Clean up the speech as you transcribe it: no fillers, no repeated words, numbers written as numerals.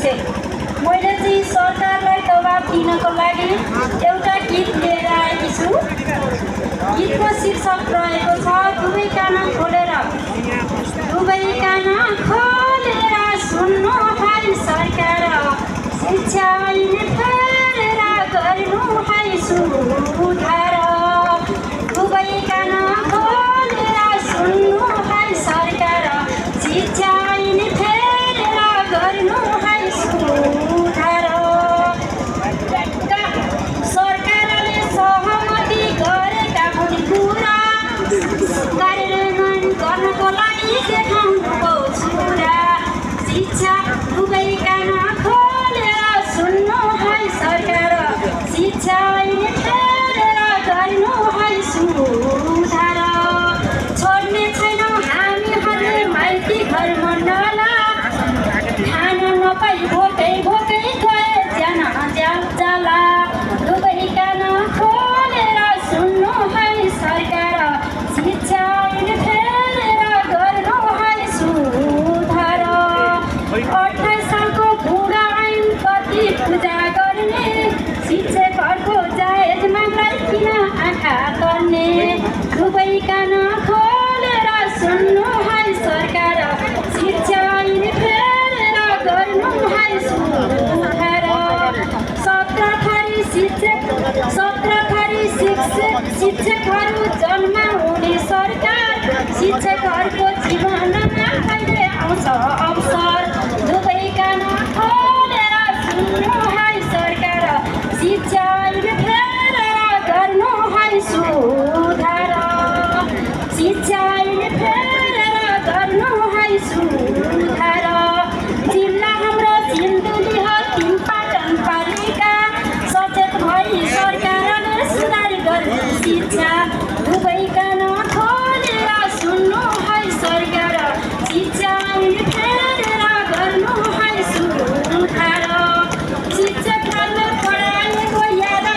छे। मैले चाहिँ सरकारलाई दबाब दिनको लागि एउटा गीत लिएर आएकी छु। गीतको शीर्षक रहेको छ दुवै कान खोलेर। दुवै कान खोलेर सुन्नु है सरकार, शिक्षा ऐन फेरेर गर्नु है सुधार। दुवै कान खोलेर सुन्नु है सरकार, शिक्षा ऐन फेरेर गर्नु है सुधार। सरकारले सहमति गरेका हुन् कुरा, कार्यान्वयन गर्नको लागि देखाउनुको छुरा। शिक्षा दुवै कान खोलेर सुन्नु है सरकार, शिक्षा ऐन फेरेर गर्नु है सुधार। छोड्ने छैनौँ हामीहरूले माइती घर मण्डला, खान नपाई भोकै भोकै गए ज्यान जाला। दुवै कान खोलेर सुन्नु है सरकार, शिक्षा ऐन फेरेर गर्नु है सुधार। 28 सालको बुढा ऐन कति पूजा गर्ने, शिक्षकहरूको जायजमा किन आँखा गर्ने। दुवै कान खोलेर सुन्नु है सरकार, शिक्षा ऐन फेरेर गर्नु है सुधार। 17 थरी शिक्षकहरू जन्म हुने सरकार, शिक्षकहरूको जीवनमा कहिले आउँछ अवसर। दुवै कान खोलेर सुन्नु है सरकार, शिक्षा ऐन फेरेर गर्नु है सुधार। शिक्षा